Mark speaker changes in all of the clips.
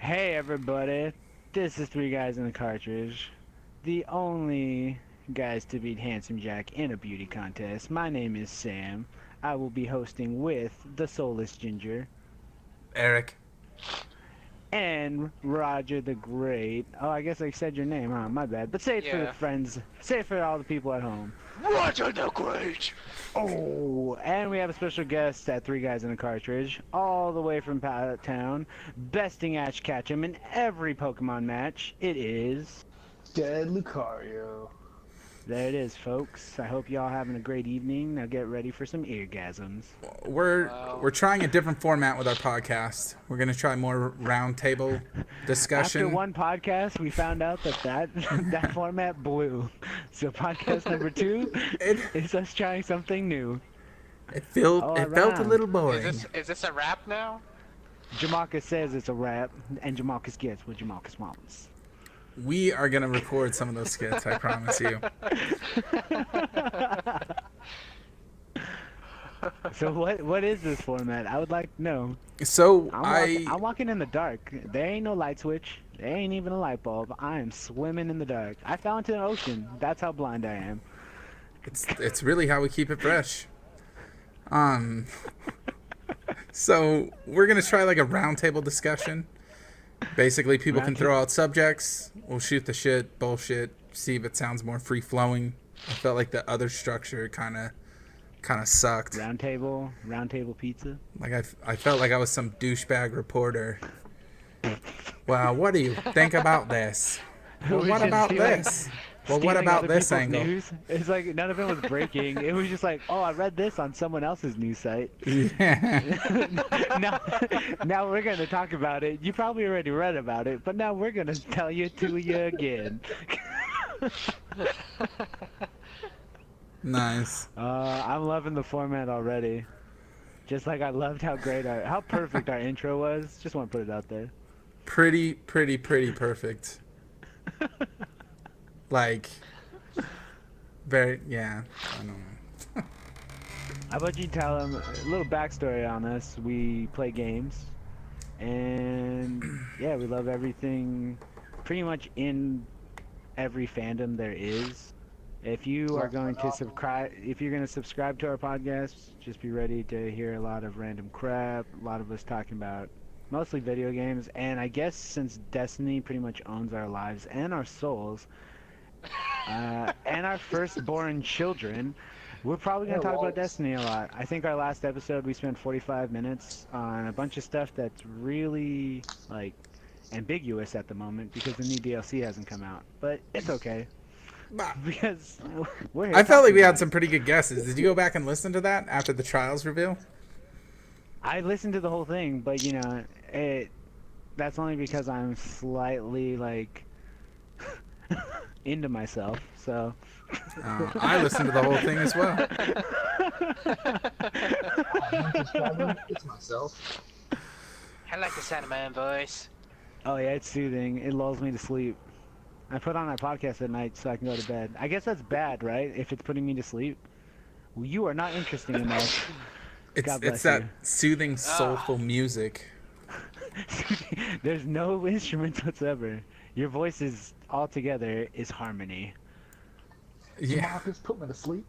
Speaker 1: Hey everybody, this is Three Guys in the Cartridge, the only guys to beat Handsome Jack in a beauty contest. My name is Sam. I will be hosting with the Soulless Ginger
Speaker 2: Eric.
Speaker 1: and Roger the Great. Oh, I guess I said your name, huh? My bad. But say it for the
Speaker 3: Yeah.
Speaker 1: friends, say it for all the people at home.
Speaker 3: Roger the Great!
Speaker 1: Oh, and we have a special guest at Three Guys in a Cartridge, all the way from Town, besting Ash Ketchum in every Pokemon match. It is...
Speaker 4: Dead Lucario.
Speaker 1: There it is, folks. I hope y'all having a great evening. Now get ready for some eargasms.
Speaker 2: We're trying a different format with our podcast. We're gonna try more roundtable discussion.
Speaker 1: After one podcast, we found out that that format blew. So podcast number 2 is us trying something new.
Speaker 2: It felt
Speaker 1: All
Speaker 2: a little boring.
Speaker 3: Is this a rap now?
Speaker 1: Jamarcus says it's a rap, and Jamarcus gets what Jamarcus wants.
Speaker 2: We are gonna record some of those skits. I promise you.
Speaker 1: So what is this format? I would like to know.
Speaker 2: So
Speaker 1: I'm walking in the dark. There ain't no light switch. There ain't even a light bulb. I am swimming in the dark. I fell into the ocean. That's how blind I am.
Speaker 2: it's really how we keep it fresh. So we're gonna try like a roundtable discussion. Basically, people can throw out subjects. We'll shoot the shit, bullshit, see if it sounds more free flowing. I felt like the other structure kind of sucked.
Speaker 1: Roundtable pizza.
Speaker 2: Like I felt like I was some douchebag reporter. Well, what do you think about this? Well, what about this? Well, what about this angle?
Speaker 1: News. It's like none of it was breaking. It was just like, oh, I read this on someone else's news site.
Speaker 2: Yeah.
Speaker 1: now we're gonna talk about it. You probably already read about it, but now we're gonna tell you to you again.
Speaker 2: Nice.
Speaker 1: I'm loving the format already. Just like I loved how perfect our intro was. Just want to put it out there.
Speaker 2: Pretty perfect. Like, yeah, I don't know.
Speaker 1: How about you tell them a little backstory on us? We play games, and yeah, we love everything, pretty much in every fandom there is. If you are going to subscribe to our podcast, just be ready to hear a lot of random crap, a lot of us talking about mostly video games, and I guess since Destiny pretty much owns our lives and our souls, and our firstborn children, we're probably going to talk about Destiny a lot. I think our last episode we spent 45 minutes on a bunch of stuff that's really, like, ambiguous at the moment because the new DLC hasn't come out. But it's okay. Because we're here
Speaker 2: I felt like we had
Speaker 1: about
Speaker 2: some pretty good guesses. Did you go back and listen to that after the trials reveal?
Speaker 1: I listened to the whole thing, but, you know, that's only because I'm slightly, like, into myself, so...
Speaker 2: I listened to the whole thing as well.
Speaker 4: It's myself.
Speaker 3: I like the sound of my own voice.
Speaker 1: Oh yeah, it's soothing. It lulls me to sleep. I put on our podcast at night so I can go to bed. I guess that's bad, right? If it's putting me to sleep. Well, you are not interesting enough. God bless
Speaker 2: It's that
Speaker 1: you.
Speaker 2: soothing, soulful music.
Speaker 1: There's no instruments whatsoever. Your voice is altogether is harmony.
Speaker 2: Yeah.
Speaker 4: Marcus, put me to sleep.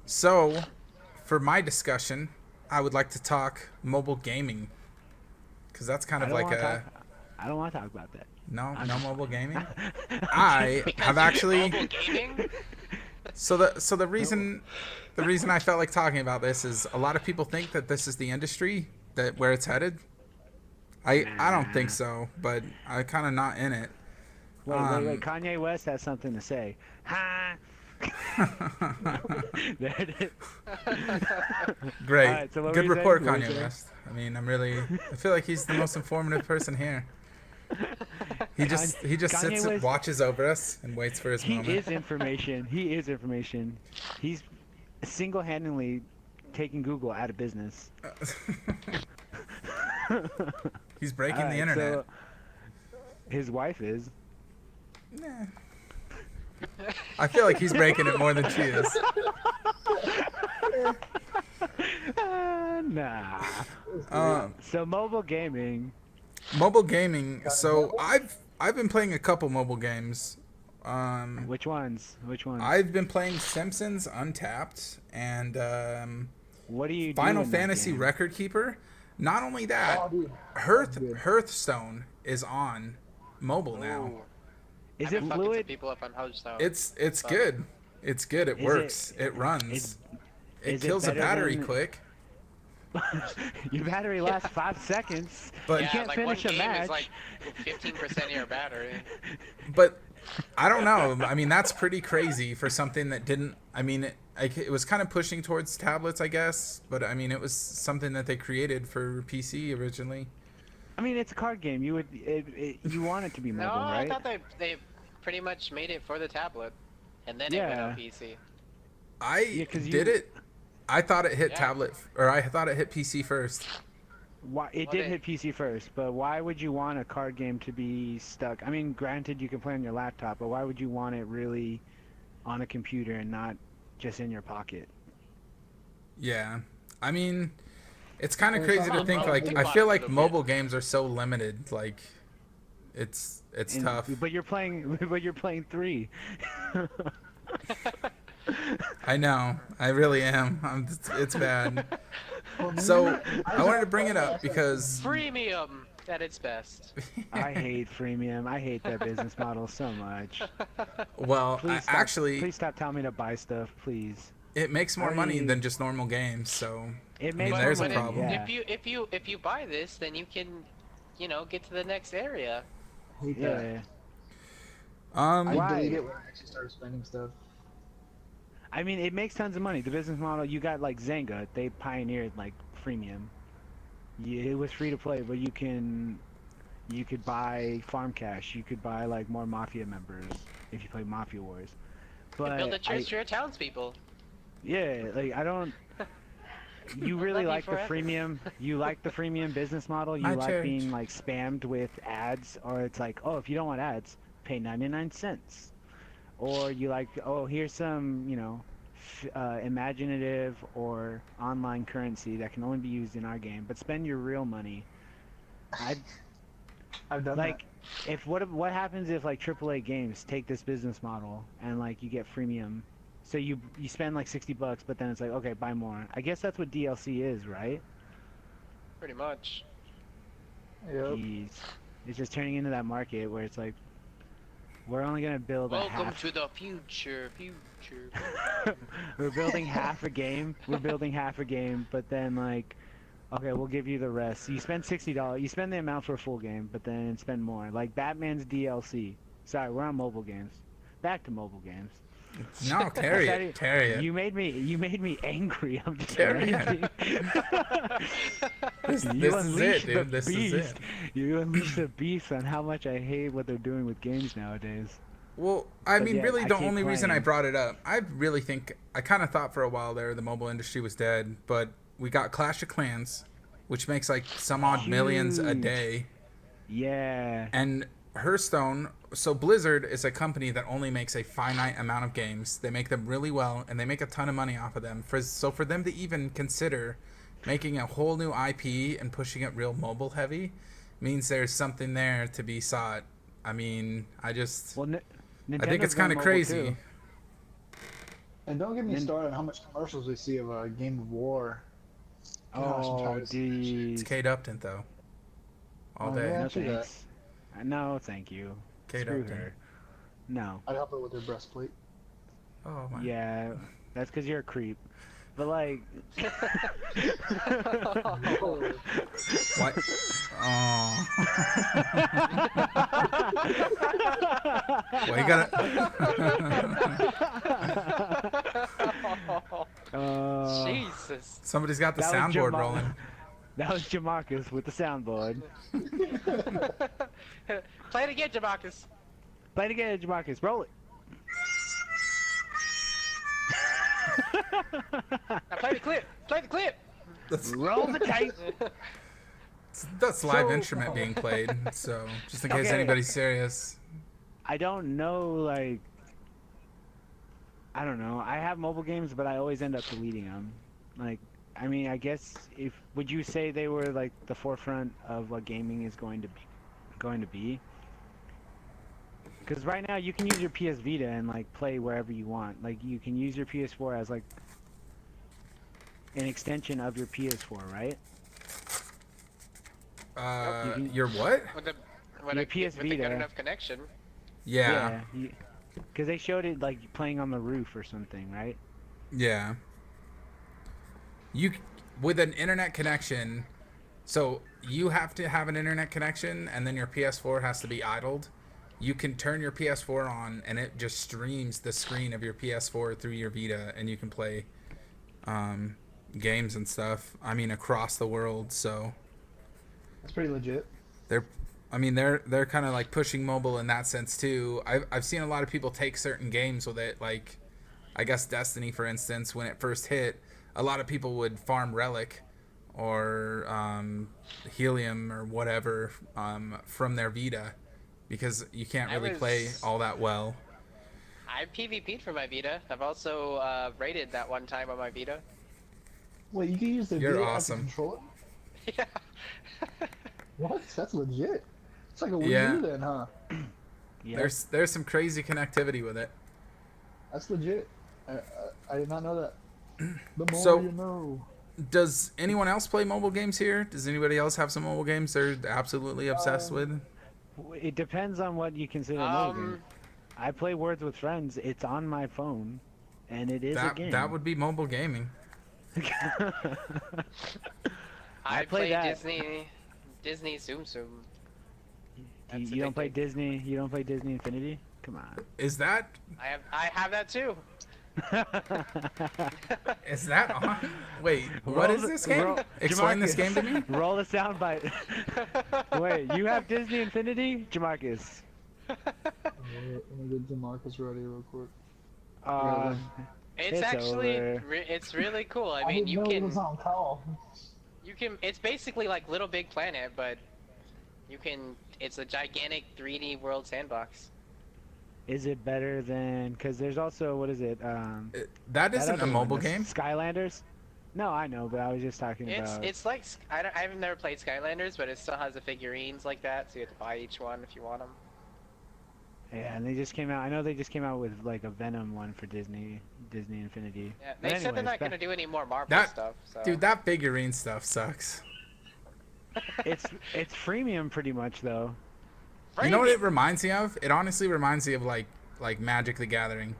Speaker 2: So, for my discussion, I would like to talk mobile gaming. Because that's kind of like a...
Speaker 1: I don't want to talk about that.
Speaker 2: No mobile gaming? I have actually...
Speaker 3: Mobile gaming?
Speaker 2: So the reason I felt like talking about this is a lot of people think that this is the industry where it's headed. I don't think so, but I'm kind of not in it.
Speaker 1: Wait. Kanye West has something to say. Ha! There it is.
Speaker 2: Great.
Speaker 1: Alright, so what
Speaker 2: Good
Speaker 1: were you
Speaker 2: report,
Speaker 1: saying? What were
Speaker 2: Kanye
Speaker 1: you saying?
Speaker 2: West. I mean, I feel like he's the most informative person here. He just
Speaker 1: Kanye
Speaker 2: sits and
Speaker 1: West-
Speaker 2: watches over us and waits for his
Speaker 1: He
Speaker 2: moment.
Speaker 1: is information. He is information. He's single-handedly taking Google out of business.
Speaker 2: He's breaking the
Speaker 1: Alright,
Speaker 2: internet.
Speaker 1: so his wife is.
Speaker 2: Nah. I feel like he's breaking it more than she is.
Speaker 1: Nah.
Speaker 2: Um,
Speaker 1: So mobile gaming.
Speaker 2: Mobile gaming.
Speaker 4: Got
Speaker 2: So
Speaker 4: mobile?
Speaker 2: I've been playing a couple mobile games.
Speaker 1: Which ones? Which ones?
Speaker 2: I've been playing Simpsons Untapped and
Speaker 1: What do you do
Speaker 2: Final
Speaker 1: in that
Speaker 2: Fantasy
Speaker 1: game?
Speaker 2: Record Keeper. Not only that,
Speaker 4: Oh, dude. That's good.
Speaker 2: Hearthstone is on mobile now.
Speaker 3: Ooh.
Speaker 1: Is
Speaker 3: I've
Speaker 1: it
Speaker 3: been fucking some
Speaker 1: fluid?
Speaker 3: people up on Hearthstone.
Speaker 2: It's
Speaker 3: But-
Speaker 2: good. It's good. It
Speaker 1: Is
Speaker 2: works. It
Speaker 1: is-
Speaker 2: runs. It
Speaker 1: is it
Speaker 2: kills the
Speaker 1: better
Speaker 2: battery
Speaker 1: than-
Speaker 2: quick.
Speaker 1: Your battery lasts 5 seconds.
Speaker 2: But-
Speaker 1: you
Speaker 3: yeah,
Speaker 1: can't
Speaker 3: like
Speaker 1: finish
Speaker 3: one
Speaker 1: a
Speaker 3: game
Speaker 1: match.
Speaker 3: is like 15% of your battery.
Speaker 2: But I don't know. I mean, that's pretty crazy for something that didn't. I mean, it was kind of pushing towards tablets, I guess. But I mean, it was something that they created for PC originally.
Speaker 1: I mean, it's a card game. You would, you want it to be
Speaker 3: No,
Speaker 1: mobile,
Speaker 3: I
Speaker 1: right?
Speaker 3: thought they pretty much made it for the tablet, and then it went
Speaker 1: Yeah.
Speaker 3: on PC.
Speaker 2: I
Speaker 1: 'cause
Speaker 2: did
Speaker 1: you-
Speaker 2: it. I thought it hit
Speaker 3: Yeah.
Speaker 2: tablet, or I thought it hit PC first.
Speaker 1: Why it
Speaker 3: Well,
Speaker 1: did
Speaker 3: they-
Speaker 1: hit PC first, but why would you want a card game to be stuck? I mean, granted, you can play on your laptop, but why would you want it really on a computer and not just in your pocket?
Speaker 2: Yeah, I mean, it's kind of
Speaker 4: Well,
Speaker 2: crazy
Speaker 4: it's
Speaker 2: to
Speaker 4: not
Speaker 2: think.
Speaker 4: mobile.
Speaker 2: Like,
Speaker 3: Think
Speaker 2: I
Speaker 3: about
Speaker 2: feel
Speaker 3: it a
Speaker 2: like
Speaker 3: little
Speaker 2: mobile games are so limited. Like, it's
Speaker 1: And-
Speaker 2: tough.
Speaker 1: But you're playing, but you're playing 3.
Speaker 2: I know. I really am. It's bad.
Speaker 4: For me,
Speaker 2: So I wanted to
Speaker 4: have
Speaker 2: bring it up
Speaker 4: like-
Speaker 2: because
Speaker 3: Premium at its best.
Speaker 1: I hate freemium. I hate that business model so much.
Speaker 2: well,
Speaker 1: Please stop,
Speaker 2: actually,
Speaker 1: please stop telling me to buy stuff, please.
Speaker 2: it makes more money
Speaker 1: I-
Speaker 2: than just normal games. So
Speaker 1: It
Speaker 2: mean,
Speaker 1: makes
Speaker 2: there's a
Speaker 1: more money,
Speaker 2: problem.
Speaker 1: Yeah.
Speaker 3: If you buy this, then you can, get to the next area.
Speaker 4: I hate that.
Speaker 1: Yeah.
Speaker 4: I
Speaker 1: Why?
Speaker 4: delete it when I actually start spending stuff.
Speaker 1: I mean, it makes tons of money. The business model, you got like Zynga, they pioneered like freemium. It was free to play, but you could buy farm cash. You could buy like more mafia members if you play Mafia Wars. But
Speaker 3: Build a church for your townspeople.
Speaker 1: yeah, like I don't. You really
Speaker 3: Love you
Speaker 1: like the
Speaker 3: forever.
Speaker 1: freemium? You like the freemium business model? You
Speaker 2: My
Speaker 1: like
Speaker 2: church.
Speaker 1: being like spammed with ads, or it's like, oh, if you don't want ads, pay 99 cents. Or you like, oh, here's some, imaginative or online currency that can only be used in our game, but spend your real money.
Speaker 4: I've done
Speaker 1: Like, what happens if like AAA games take this business model and like you get freemium, so you spend like $60, but then it's like, okay, buy more. I guess that's what DLC is, right?
Speaker 3: Pretty much.
Speaker 4: that. Yep.
Speaker 1: Jeez, it's just turning into that market where it's like, we're only gonna build a
Speaker 3: Welcome
Speaker 1: half.
Speaker 3: to the future.
Speaker 1: We're building half a game. We're building half a game, but then like, okay, we'll give you the rest. You spend $60. You spend the amount for a full game, but then spend more. Like Batman's DLC. Sorry, we're on mobile games. Back to mobile games.
Speaker 2: no, carry
Speaker 1: Sorry,
Speaker 2: it, carry it.
Speaker 1: You made me angry. I'm just
Speaker 2: Carry it.
Speaker 1: ranting.
Speaker 2: This
Speaker 1: You
Speaker 2: is it,
Speaker 1: unleashed the
Speaker 2: dude. This is
Speaker 1: beast.
Speaker 2: it.
Speaker 1: You unleashed the beast on how much I hate what they're doing with games nowadays.
Speaker 2: Well, I
Speaker 1: But
Speaker 2: mean,
Speaker 1: yeah,
Speaker 2: really,
Speaker 1: I
Speaker 2: the
Speaker 1: keep
Speaker 2: only reason I
Speaker 1: playing.
Speaker 2: brought it up, I really think I kind of thought for a while there the mobile industry was dead, but we got Clash of Clans, which makes like some odd millions a
Speaker 1: Huge.
Speaker 2: day,
Speaker 1: Yeah.
Speaker 2: and Hearthstone. So Blizzard is a company that only makes a finite amount of games. They make them really well, and they make a ton of money off of them. So for them to even consider making a whole new IP and pushing it real mobile heavy means there's something there to be sought. I mean, I just
Speaker 1: Well,
Speaker 2: I think it's kind of crazy.
Speaker 4: And don't get me
Speaker 1: Nin-
Speaker 4: started on how much commercials we see of a Game of War. Gosh, I'm
Speaker 1: Oh,
Speaker 4: tired of seeing that shit.
Speaker 1: dude.
Speaker 2: It's Kate Upton though, all
Speaker 4: Oh,
Speaker 2: day.
Speaker 4: yeah.
Speaker 1: No
Speaker 4: True that.
Speaker 1: thanks. No, thank you.
Speaker 2: Kate
Speaker 1: Screw
Speaker 2: Upton.
Speaker 1: her. No.
Speaker 4: I'd help her with her breastplate.
Speaker 2: Oh my.
Speaker 1: Yeah, that's because you're a creep. But like,
Speaker 2: What? Oh. Well, you gotta.
Speaker 3: Jesus.
Speaker 2: Somebody's got the
Speaker 1: That was
Speaker 2: soundboard
Speaker 1: Jamal.
Speaker 2: rolling.
Speaker 1: that was Jamarcus with the soundboard.
Speaker 3: Play it again, Jamarcus.
Speaker 1: Play it again, Jamarcus. Roll it.
Speaker 3: Now play the clip. Play the clip.
Speaker 2: That's,
Speaker 1: Roll the tape.
Speaker 2: that's live
Speaker 1: So-
Speaker 2: instrument being played. So just in case
Speaker 1: Okay.
Speaker 2: anybody's serious.
Speaker 1: I don't know, like, I don't know. I have mobile games, but I always end up deleting them. Like, I mean, I guess would you say they were like the forefront of what gaming is going to be? Because right now you can use your PS Vita and like play wherever you want. Like you can use your PS4 as like an extension of your PS4, right?
Speaker 2: Your what?
Speaker 3: With
Speaker 1: Your
Speaker 3: a
Speaker 1: PS
Speaker 3: with a good
Speaker 1: Vita.
Speaker 3: enough connection.
Speaker 2: Yeah.
Speaker 1: Because they showed it like playing on the roof or something, right?
Speaker 2: Yeah. You with an internet connection, so you have to have an internet connection, and then your PS4 has to be idled. You can turn your PS4 on, and it just streams the screen of your PS4 through your Vita, and you can play games and stuff. I mean, across the world. So
Speaker 4: That's pretty legit.
Speaker 2: they're kind of like pushing mobile in that sense too. I've seen a lot of people take certain games with it, like I guess Destiny, for instance, when it first hit, a lot of people would farm Relic or Helium or whatever from their Vita, because you can't really play all that well.
Speaker 3: I PvP'd for my Vita. I've also raided that one time on my Vita.
Speaker 4: Wait, you can use the
Speaker 2: You're
Speaker 4: Vita
Speaker 2: awesome.
Speaker 4: as a controller?
Speaker 3: Yeah.
Speaker 4: What? That's legit. It's like a Wii
Speaker 2: Yeah.
Speaker 4: U then, huh?
Speaker 1: Yeah.
Speaker 2: There's some crazy connectivity with it.
Speaker 4: That's legit. I did not know that. The more
Speaker 2: So-
Speaker 4: you know.
Speaker 2: Does anyone else play mobile games here? Does anybody else have some mobile games they're absolutely obsessed with?
Speaker 1: It depends on what you consider a mobile game. I play Words with Friends. It's on my phone, and it is a game.
Speaker 2: That would be mobile gaming.
Speaker 3: I
Speaker 1: play
Speaker 3: play
Speaker 1: that.
Speaker 3: Disney Zoom Zoom. That's
Speaker 1: You
Speaker 3: a
Speaker 1: don't
Speaker 3: big
Speaker 1: play
Speaker 3: thing.
Speaker 1: Disney. You don't play Disney Infinity. Come on.
Speaker 2: Is that
Speaker 3: I have that too.
Speaker 2: on? Wait, what is this game? Explain this game to me.
Speaker 1: Roll the soundbite. Wait, you have Disney Infinity, Jamarcus?
Speaker 4: Let me get DeMarcus ready real quick.
Speaker 3: It's
Speaker 1: It's
Speaker 3: actually
Speaker 1: over.
Speaker 3: it's really cool. I
Speaker 4: I
Speaker 3: mean,
Speaker 4: didn't
Speaker 3: you
Speaker 4: know it
Speaker 3: can
Speaker 4: was on call.
Speaker 3: it's basically like Little Big Planet, but it's a gigantic 3D world sandbox.
Speaker 1: Is it better than? Because there's also what is it?
Speaker 2: That isn't
Speaker 1: other
Speaker 2: a
Speaker 1: one,
Speaker 2: mobile
Speaker 1: the
Speaker 2: game.
Speaker 1: Skylanders. No, I know, but I was just talking about.
Speaker 3: It's like I've never played Skylanders, but it still has the figurines like that, so you have to buy each one if you want them.
Speaker 1: Yeah, and they just came out. I know they just came out with like a Venom one for Disney Infinity.
Speaker 3: Yeah,
Speaker 1: But
Speaker 3: they said they're
Speaker 1: anyways,
Speaker 3: not gonna do any more Marvel
Speaker 2: That-
Speaker 3: stuff. So.
Speaker 2: Dude, that figurine stuff sucks.
Speaker 1: It's freemium pretty much though.
Speaker 2: You know what it reminds me of? It honestly reminds me of like Magic the Gathering.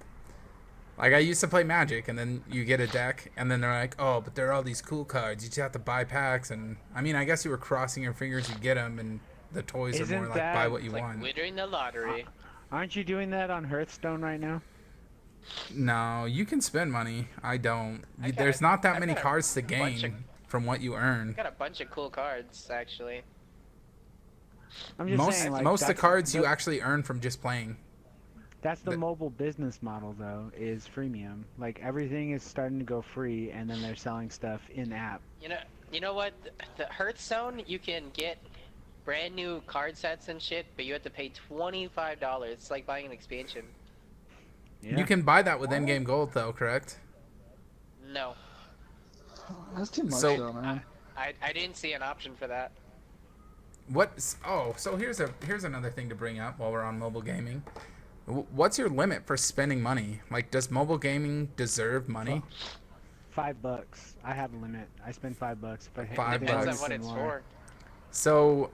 Speaker 2: Like I used to play Magic, and then you get a deck, and then they're like, oh, but there are all these cool cards. You just have to buy packs, and I mean, I guess you were crossing your fingers to get them, and the toys are
Speaker 1: Isn't
Speaker 2: more like
Speaker 1: that-
Speaker 2: buy what you
Speaker 3: It's like
Speaker 2: want.
Speaker 3: winning the lottery.
Speaker 1: Aren't you doing that on Hearthstone right now?
Speaker 2: No, you can spend money. I don't.
Speaker 3: I got
Speaker 2: There's
Speaker 3: a-
Speaker 2: not that
Speaker 3: I
Speaker 2: many
Speaker 3: got a
Speaker 2: cards to
Speaker 3: bunch
Speaker 2: gain
Speaker 3: of-
Speaker 2: from what you earn.
Speaker 3: Got a bunch of cool cards actually.
Speaker 1: I'm just saying, like,
Speaker 2: Most of the
Speaker 1: that's
Speaker 2: cards you actually earn from just playing.
Speaker 1: That's the
Speaker 2: the-
Speaker 1: mobile business model though, is freemium. Like everything is starting to go free, and then they're selling stuff in app.
Speaker 3: You know what? The Hearthstone, you can get brand new card sets and shit, but you have to pay $25. It's like buying an expansion.
Speaker 1: Yeah.
Speaker 2: You can buy that with in-game gold, though, correct?
Speaker 3: No,
Speaker 4: That's too much,
Speaker 2: So-
Speaker 4: though, man.
Speaker 3: I didn't see an option for that.
Speaker 2: So here's another thing to bring up while we're on mobile gaming. What's your limit for spending money? Like, does mobile gaming deserve money?
Speaker 1: $5. I have a limit. I spend $5 if I hit.
Speaker 2: $5
Speaker 3: Depends on
Speaker 2: bucks.
Speaker 3: what it's for.
Speaker 2: So,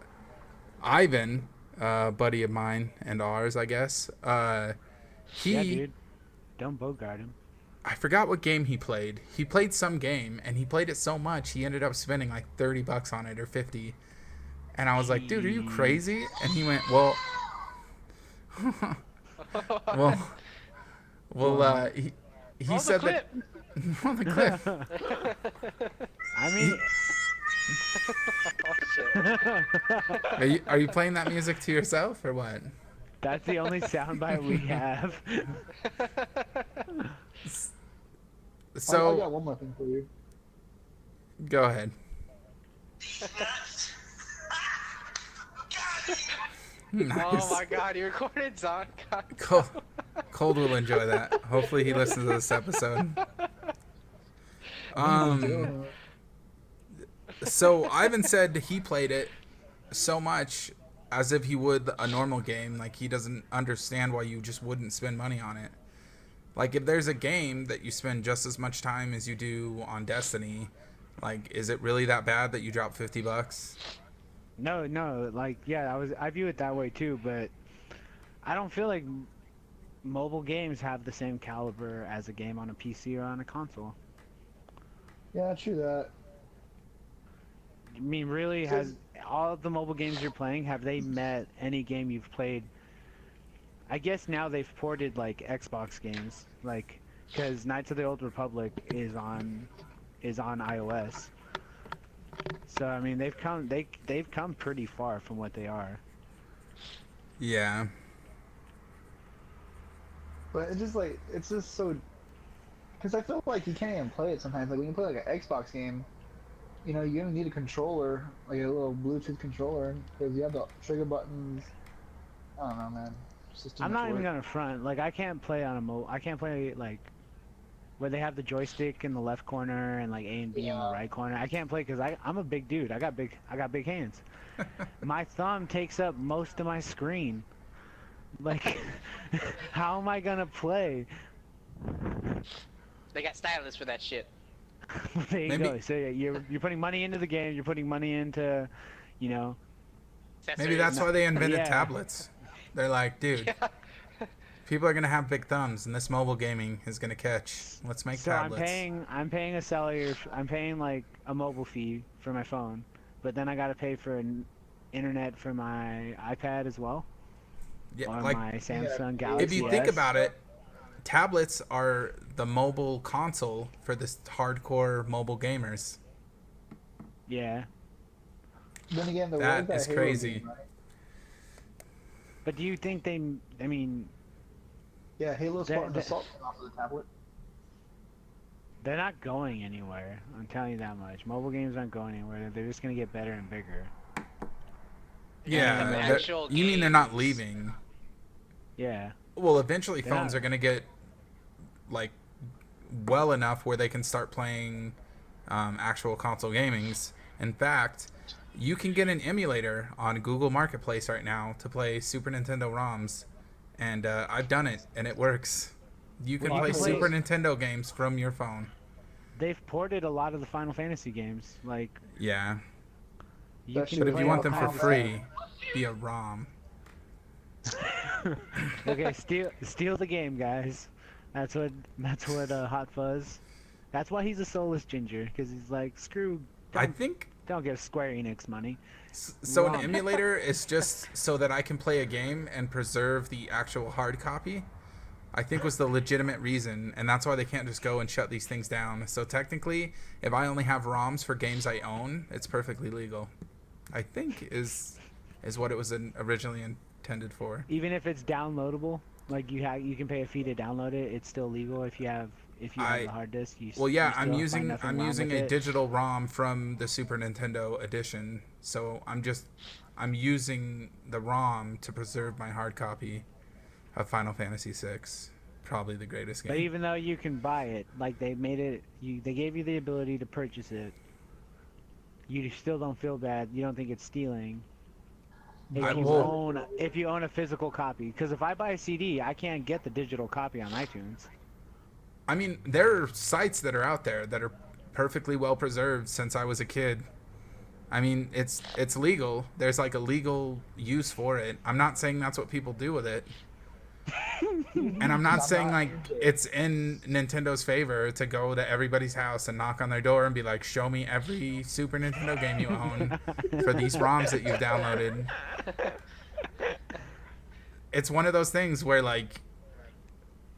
Speaker 2: Ivan, a buddy of mine and ours, I guess, he,
Speaker 1: Yeah, dude. Don't bogart him.
Speaker 2: I forgot what game he played. He played some game, and he played it so much, he ended up spending like $30 on it or 50. And I was like, dude, are you crazy? And he went, well, he
Speaker 3: Roll
Speaker 2: said
Speaker 3: the clip.
Speaker 2: that on the clip.
Speaker 1: I mean,
Speaker 3: Oh, shit.
Speaker 2: Are you playing that music to yourself or what?
Speaker 1: that's the only soundbite we have.
Speaker 4: I
Speaker 2: So
Speaker 4: got one more thing for you.
Speaker 2: go ahead. Nice.
Speaker 3: Oh my god, you recorded Zon.
Speaker 2: Cold will enjoy that. Hopefully he listens to this episode. So Ivan said he played it so much as if he would a normal game. Like, he doesn't understand why you just wouldn't spend money on it. Like, if there's a game that you spend just as much time as you do on Destiny, like, is it really that bad that you drop $50?
Speaker 1: No, no, like yeah, I view it that way too, but I don't feel like mobile games have the same caliber as a game on a PC or on a console.
Speaker 4: Yeah, true that.
Speaker 1: I mean, really, has all of the mobile games you're playing, have they met any game you've played? I guess now they've ported like Xbox games, like because Knights of the Old Republic is on iOS. So I mean, they've come pretty far from what they are.
Speaker 2: Yeah.
Speaker 4: But it's just so, because I feel like you can't even play it sometimes. Like when you play like an Xbox game, you know, you're gonna need a controller, like a little Bluetooth controller, because you have the trigger buttons. I don't know, man. It's just too
Speaker 1: I'm
Speaker 4: much
Speaker 1: not even
Speaker 4: work.
Speaker 1: gonna front. Like I can't play on I can't play like where they have the joystick in the left corner and like A and B in the
Speaker 4: Yeah.
Speaker 1: right corner. I can't play because I'm a big dude. I got big hands. My thumb takes up most of my screen. Like, how am I gonna play?
Speaker 3: They got stylists for that shit.
Speaker 1: There you
Speaker 2: Maybe-
Speaker 1: go. So yeah, you're putting money into the game. You're putting money into, you know.
Speaker 2: Maybe that's why they invented
Speaker 1: Yeah.
Speaker 2: tablets. They're like, dude, people are gonna have big thumbs, and this mobile gaming is gonna catch. Let's make
Speaker 1: So
Speaker 2: tablets.
Speaker 1: I'm paying a cellular. I'm paying like a mobile fee for my phone, but then I gotta pay for an internet for my iPad as well,
Speaker 2: Yeah,
Speaker 1: or
Speaker 2: like
Speaker 1: my Samsung Galaxy.
Speaker 2: if you think
Speaker 1: S.
Speaker 2: about it, tablets are the mobile console for this hardcore mobile gamers.
Speaker 1: Yeah,
Speaker 4: Then again, there
Speaker 2: That
Speaker 4: was that
Speaker 2: is
Speaker 4: Halo
Speaker 2: crazy.
Speaker 4: game, right?
Speaker 1: but do you think they? I mean,
Speaker 4: Yeah, Halo Spartan
Speaker 1: that-
Speaker 4: Assault came off of the tablet.
Speaker 1: they're not going anywhere. I'm telling you that much. Mobile games aren't going anywhere. They're just gonna get better and bigger.
Speaker 2: Yeah,
Speaker 3: the
Speaker 2: they're-
Speaker 3: actual
Speaker 2: you mean they're not
Speaker 3: games.
Speaker 2: leaving?
Speaker 1: Yeah.
Speaker 2: Well, eventually
Speaker 1: They're
Speaker 2: phones
Speaker 1: not-
Speaker 2: are gonna get like well enough where they can start playing actual console gamings. In fact, you can get an emulator on Google Marketplace right now to play Super Nintendo ROMs, and I've done it, and it works. You can
Speaker 1: Well, you
Speaker 2: play
Speaker 1: can play-
Speaker 2: Super Nintendo games from your phone.
Speaker 1: They've ported a lot of the Final Fantasy games. Like
Speaker 2: Yeah,
Speaker 1: you
Speaker 4: That
Speaker 1: can
Speaker 4: shit
Speaker 2: but if
Speaker 1: play
Speaker 2: you want
Speaker 1: all
Speaker 2: them for
Speaker 1: kinds of
Speaker 2: free, be a ROM.
Speaker 1: stuff. Okay, steal the game, guys. That's what Hot Fuzz. That's why he's a soulless ginger, because he's like, screw.
Speaker 2: I
Speaker 1: Don't,
Speaker 2: think
Speaker 1: don't give Square Enix money.
Speaker 2: so. An
Speaker 1: ROM.
Speaker 2: emulator is just so that I can play a game and preserve the actual hard copy. I think was the legitimate reason, and that's why they can't just go and shut these things down. So technically, if I only have ROMs for games I own, it's perfectly legal. I think is what it was originally intended for.
Speaker 1: Even if it's downloadable, like you can pay a fee to download it. It's still legal if you have the hard disk.
Speaker 2: Well, yeah,
Speaker 1: you
Speaker 2: I'm
Speaker 1: still
Speaker 2: using
Speaker 1: find nothing
Speaker 2: I'm
Speaker 1: wrong
Speaker 2: using
Speaker 1: with
Speaker 2: a
Speaker 1: it.
Speaker 2: digital ROM from the Super Nintendo edition. So I'm using the ROM to preserve my hard copy of Final Fantasy VI, probably the greatest
Speaker 1: But
Speaker 2: game.
Speaker 1: even though you can buy it, like they made it, they gave you the ability to purchase it. You still don't feel bad. You don't think it's stealing. If
Speaker 2: I
Speaker 1: you
Speaker 2: will-
Speaker 1: own a physical copy, because if I buy a CD, I can't get the digital copy on iTunes.
Speaker 2: I mean, there are sites that are out there that are perfectly well preserved since I was a kid. I mean, it's legal. There's like a legal use for it. I'm not saying that's what people do with it. And I'm not saying like it's in Nintendo's favor to go to everybody's house and knock on their door and be like, show me every Super Nintendo game you own for these ROMs that you've downloaded. It's one of those things where like,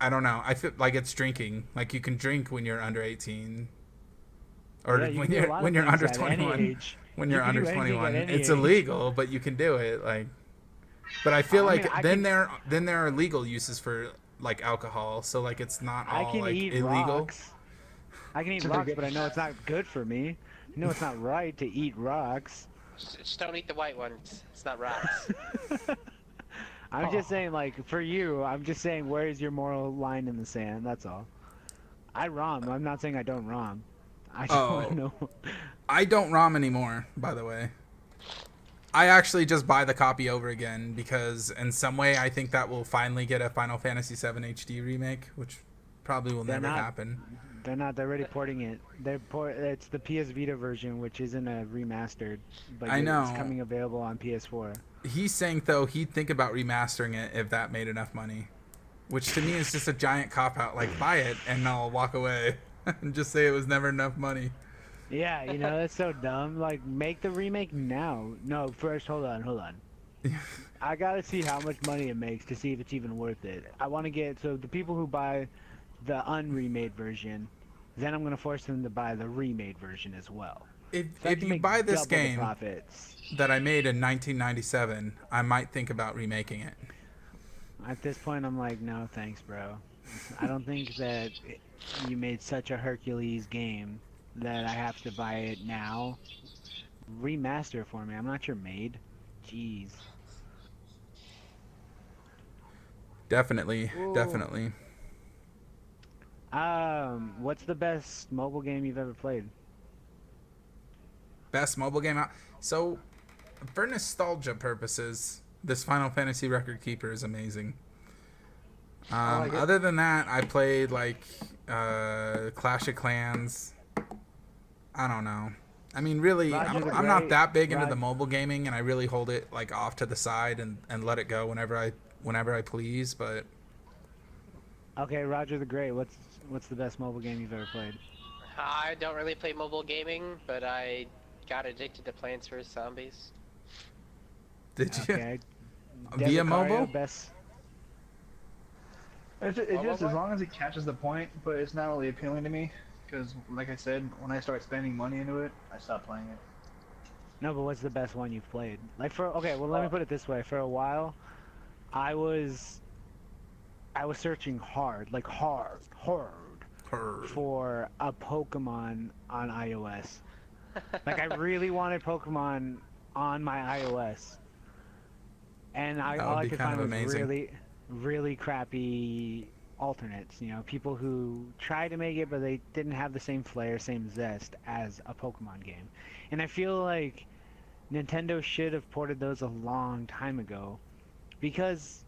Speaker 2: I don't know. I feel like it's drinking. Like you can drink when you're under 18, or
Speaker 1: Yeah, you
Speaker 2: when
Speaker 1: can do a
Speaker 2: you're
Speaker 1: lot of
Speaker 2: when you're
Speaker 1: things
Speaker 2: under
Speaker 1: at any
Speaker 2: 21.
Speaker 1: age.
Speaker 2: When
Speaker 1: You
Speaker 2: you're
Speaker 1: can
Speaker 2: under
Speaker 1: do anything at
Speaker 2: 21,
Speaker 1: any
Speaker 2: it's
Speaker 1: age.
Speaker 2: illegal, but you can do it. Like, but I feel
Speaker 1: I
Speaker 2: like
Speaker 1: mean, I
Speaker 2: then
Speaker 1: can-
Speaker 2: there are legal uses for like alcohol. So like it's not
Speaker 1: I
Speaker 2: all
Speaker 1: can
Speaker 2: like
Speaker 1: eat
Speaker 2: illegal.
Speaker 1: rocks. I can eat
Speaker 4: To
Speaker 1: rocks,
Speaker 4: forget-
Speaker 1: but I know it's not good for me. I know it's not right to eat rocks.
Speaker 3: Just don't eat the white ones. It's not rocks.
Speaker 1: I'm just saying, like, for you, I'm just saying, where is your moral line in the sand? That's all. I ROM. I'm not saying I don't ROM. I just want
Speaker 2: Oh.
Speaker 1: to know.
Speaker 2: I don't ROM anymore, by the way. I actually just buy the copy over again because in some way I think that will finally get a Final Fantasy VII HD remake, which probably will
Speaker 1: They're
Speaker 2: never
Speaker 1: not.
Speaker 2: happen.
Speaker 1: They're not. They're already porting it. It's the PS Vita version, which isn't a remastered, but
Speaker 2: I
Speaker 1: it's
Speaker 2: know.
Speaker 1: coming available on PS4.
Speaker 2: He's saying, though, he'd think about remastering it if that made enough money. Which to me is just a giant cop-out. Like, buy it and I'll walk away. And just say it was never enough money.
Speaker 1: Yeah, that's so dumb. Like, make the remake now. No, first, hold on. I gotta see how much money it makes to see if it's even worth it. I want to get, so the people who buy the unremade version, then I'm gonna force them to buy the remade version as well. So I
Speaker 2: If
Speaker 1: can
Speaker 2: you
Speaker 1: make
Speaker 2: buy this
Speaker 1: double the
Speaker 2: game
Speaker 1: profits.
Speaker 2: that I made in 1997, I might think about remaking it.
Speaker 1: At this point, I'm like, no, thanks, bro. I don't think that you made such a Hercules game that I have to buy it now. Remaster it for me. I'm not your maid. Jeez.
Speaker 2: Definitely,
Speaker 1: Ooh.
Speaker 2: definitely.
Speaker 1: What's the best mobile game you've ever played?
Speaker 2: Best mobile game out. So, for nostalgia purposes, this Final Fantasy Record Keeper is amazing.
Speaker 4: like it.
Speaker 2: Other than that, I played like Clash of Clans. I don't know. I mean, really,
Speaker 1: Roger the
Speaker 2: I'm not
Speaker 1: Great,
Speaker 2: that big into
Speaker 1: Rod-
Speaker 2: the mobile gaming, and I really hold it like off to the side and let it go whenever I please. But
Speaker 1: Okay, Roger the Great. What's the best mobile game you've ever played?
Speaker 3: I don't really play mobile gaming, but I got addicted to Plants vs Zombies.
Speaker 2: did you?
Speaker 1: Okay.
Speaker 2: Via
Speaker 1: Devacario,
Speaker 2: mobile?
Speaker 1: Best.
Speaker 4: It's
Speaker 3: What,
Speaker 4: just
Speaker 3: what?
Speaker 4: as long as it catches the point, but it's not really appealing to me. Because, like I said, when I start spending money into it, I stop playing it.
Speaker 1: No, but what's the best one you've played? Like okay, well let me put it this way. For a while, I was searching hard, like hard,
Speaker 2: Heard.
Speaker 1: for a Pokemon on iOS. Like I really wanted Pokemon on my iOS, and
Speaker 2: That
Speaker 1: all
Speaker 2: would
Speaker 1: I
Speaker 2: be
Speaker 1: could
Speaker 2: kind
Speaker 1: find
Speaker 2: of
Speaker 1: was
Speaker 2: amazing.
Speaker 1: really crappy alternates. People who tried to make it, but they didn't have the same flair, same zest as a Pokemon game. And I feel like Nintendo should have ported those a long time ago, because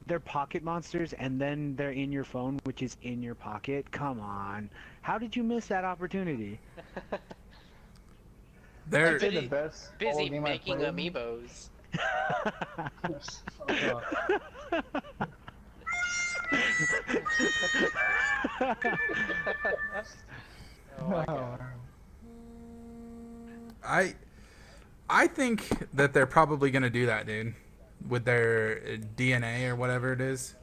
Speaker 1: they're pocket monsters and then they're in your phone, which is in your pocket. Come on. How did you miss that opportunity?
Speaker 2: There,
Speaker 4: I'd say the
Speaker 3: Busy-
Speaker 4: best
Speaker 3: Busy
Speaker 4: mobile game I
Speaker 3: making
Speaker 4: played.
Speaker 3: amiibos. Oh my god.
Speaker 2: I think that they're probably gonna do that, dude, with their DNA or whatever it is.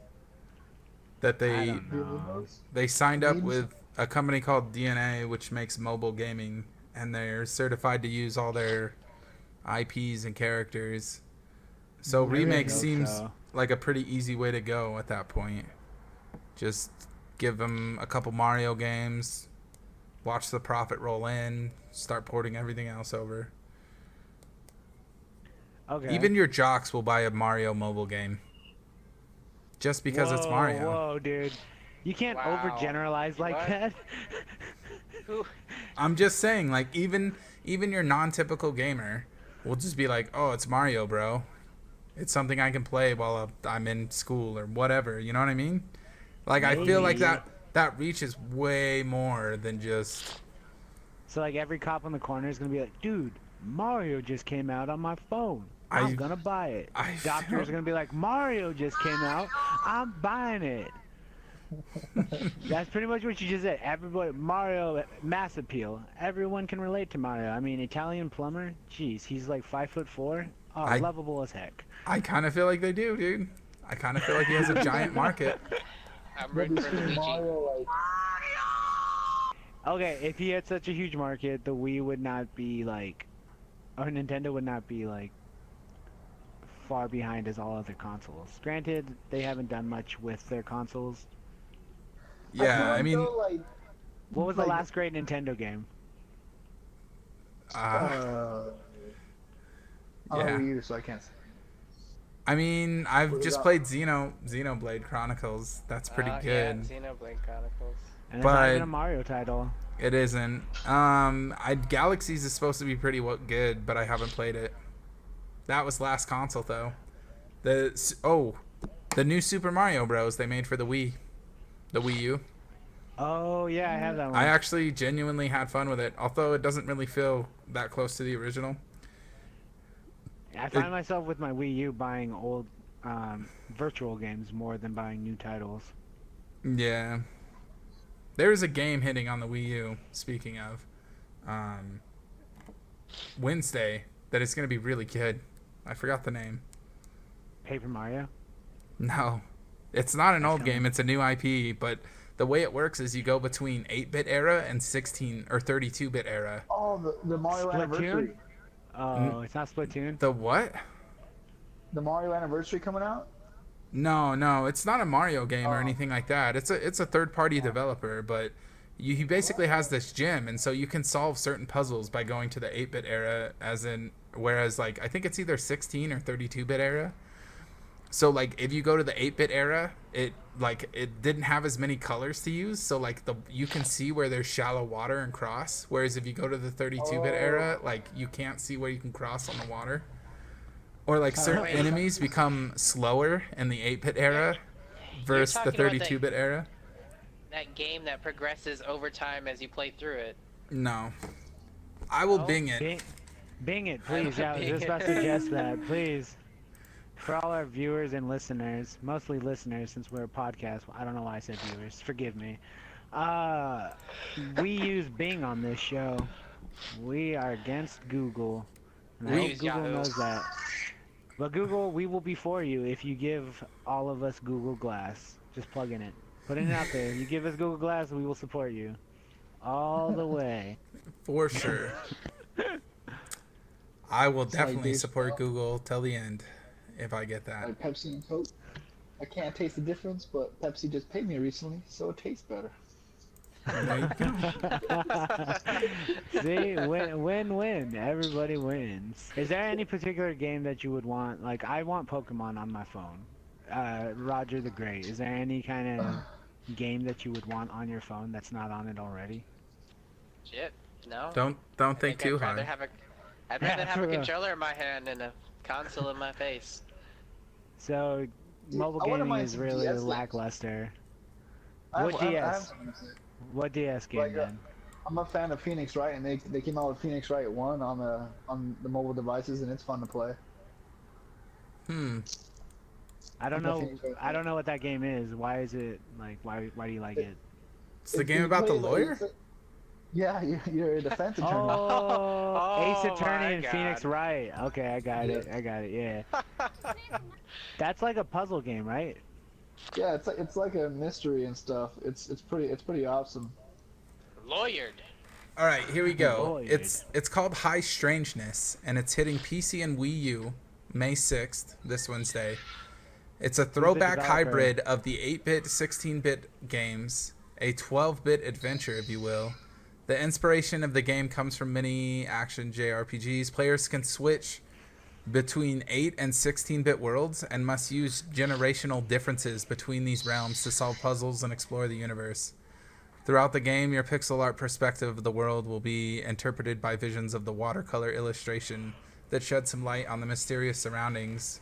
Speaker 2: That
Speaker 1: I don't know.
Speaker 2: they signed up
Speaker 4: Memes?
Speaker 2: with a company called DNA, which makes mobile gaming, and they're certified to use all their IPs and characters. So
Speaker 1: I really
Speaker 2: remake
Speaker 1: hope
Speaker 2: seems
Speaker 1: so.
Speaker 2: like a pretty easy way to go at that point. Just give them a couple Mario games, watch the profit roll in, start porting everything else over.
Speaker 1: Okay.
Speaker 2: Even your jocks will buy a Mario mobile game. Just because it's Mario.
Speaker 1: Whoa, dude. You can't
Speaker 3: Wow.
Speaker 1: overgeneralize like
Speaker 3: What?
Speaker 1: that.
Speaker 3: Who?
Speaker 2: I'm just saying, like, even your non-typical gamer will just be like, oh, it's Mario, bro. It's something I can play while I'm in school or whatever. You know what I mean? Like, I feel like
Speaker 1: Maybe.
Speaker 2: that reaches way more than just...
Speaker 1: So like every cop on the corner is gonna be like, dude, Mario just came out on my phone.
Speaker 2: I-
Speaker 1: I'm gonna buy it.
Speaker 2: I
Speaker 1: Doctors are
Speaker 2: feel-
Speaker 1: gonna be like, Mario just came out. I'm buying it. That's pretty much what you just said. Everybody, Mario, mass appeal. Everyone can relate to Mario. I mean, Italian plumber. Jeez, he's like 5'4". Oh,
Speaker 2: I-
Speaker 1: lovable as heck.
Speaker 2: I kind of feel like they do, dude. I kind of feel like he has a giant market.
Speaker 3: I'm
Speaker 4: They'll
Speaker 3: rooting
Speaker 4: be
Speaker 3: for
Speaker 4: seeing
Speaker 3: Luigi.
Speaker 4: Mario like
Speaker 1: Okay, if he had such a huge market, the Wii would not be like, or Nintendo would not be like far behind as all other consoles. Granted, they haven't done much with their consoles.
Speaker 2: Yeah,
Speaker 4: feel
Speaker 2: I
Speaker 4: like
Speaker 2: mean,
Speaker 4: though, like,
Speaker 1: What was the
Speaker 4: Like-
Speaker 1: last great Nintendo game?
Speaker 2: yeah.
Speaker 4: Wii U, so I can't say.
Speaker 2: I mean, I've
Speaker 4: What
Speaker 2: just
Speaker 4: about-
Speaker 2: played Xenoblade Chronicles. That's pretty
Speaker 3: Yeah,
Speaker 2: good.
Speaker 3: Xenoblade Chronicles.
Speaker 1: And it's not even
Speaker 2: But-
Speaker 1: a Mario title.
Speaker 2: It isn't. Galaxies is supposed to be pretty good, but I haven't played it. That was last console though. The new Super Mario Bros. They made for the Wii U.
Speaker 1: Oh yeah, I have that one.
Speaker 2: I actually genuinely had fun with it, although it doesn't really feel that close to the original.
Speaker 1: I find myself with my Wii U buying old virtual games more than buying new titles.
Speaker 2: Yeah. There's a game hitting on the Wii U, speaking of, Wednesday, that is going to be really good. I forgot the name.
Speaker 1: Paper Mario?
Speaker 2: No. It's not an old game, it's a new IP, but the way it works is you go between 8-bit era and 16 or 32-bit era.
Speaker 4: Oh, the Mario Anniversary.
Speaker 1: Oh, it's not Splatoon?
Speaker 2: The what?
Speaker 4: The Mario Anniversary coming out?
Speaker 2: No, it's not a Mario game or anything like that. It's a third-party developer, but he basically has this gym, and so you can solve certain puzzles by going to the 8-bit era, whereas like I think it's either 16 or 32-bit era. So like if you go to the 8-bit era, it didn't have as many colors to use, so like you can see where there's shallow water and cross, whereas if you go to the 32-bit era, like you can't see where you can cross on the water. Or like certain enemies become slower in the 8-bit era versus the 32-bit era.
Speaker 3: That game that progresses over time as you play through it.
Speaker 2: No. I will Bing it.
Speaker 1: Bing it, please. Yeah, I was just about to suggest that. Please. For all our viewers and listeners, mostly listeners since we're a podcast. I don't know why I said viewers. Forgive me. We use Bing on this show. We are against Google. And I hope Google
Speaker 3: Yahoo.
Speaker 1: knows that. But Google, we will be for you if you give all of us Google Glass. Just plug in it. Putting it out there. You give us Google Glass, we will support you. All the way.
Speaker 2: For sure. I will definitely support Google till the end if I get that.
Speaker 4: Like Pepsi and Coke. I can't taste the difference, but Pepsi just paid me recently, so it tastes better.
Speaker 2: There you go.
Speaker 1: See, win-win. Everybody wins. Is there any particular game that you would want? Like, I want Pokemon on my phone. Roger the Great. Is there any kind of game that you would want on your phone that's not on it already?
Speaker 3: Shit, no.
Speaker 2: Don't think too hard.
Speaker 3: I'd rather have a controller in my hand and a console in my face.
Speaker 1: So, mobile gaming is really lackluster. What DS game then?
Speaker 4: I'm a fan of Phoenix Wright, and they came out with Phoenix Wright 1 on the mobile devices, and it's fun to play.
Speaker 1: I don't know what that game is. Why is it like? Why do you like it?
Speaker 2: It's the game about the lawyer?
Speaker 4: Yeah, you're a defense attorney.
Speaker 1: Oh, Ace Attorney and Phoenix Wright. Okay, I got it. Yeah. That's like a puzzle game, right?
Speaker 4: Yeah, it's like a mystery and stuff. It's pretty awesome.
Speaker 3: Lawyered.
Speaker 2: All right, here we go.
Speaker 1: Lawyered.
Speaker 2: It's called High Strangeness, and it's hitting PC and Wii U May 6th, this Wednesday. It's a throwback hybrid of the 8-bit, 16-bit games, a 12-bit adventure, if you will. The inspiration of the game comes from many action JRPGs. Players can switch between 8 and 16-bit worlds and must use generational differences between these realms to solve puzzles and explore the universe. Throughout the game, your pixel art perspective of the world will be interpreted by visions of the watercolor illustration that shed some light on the mysterious surroundings.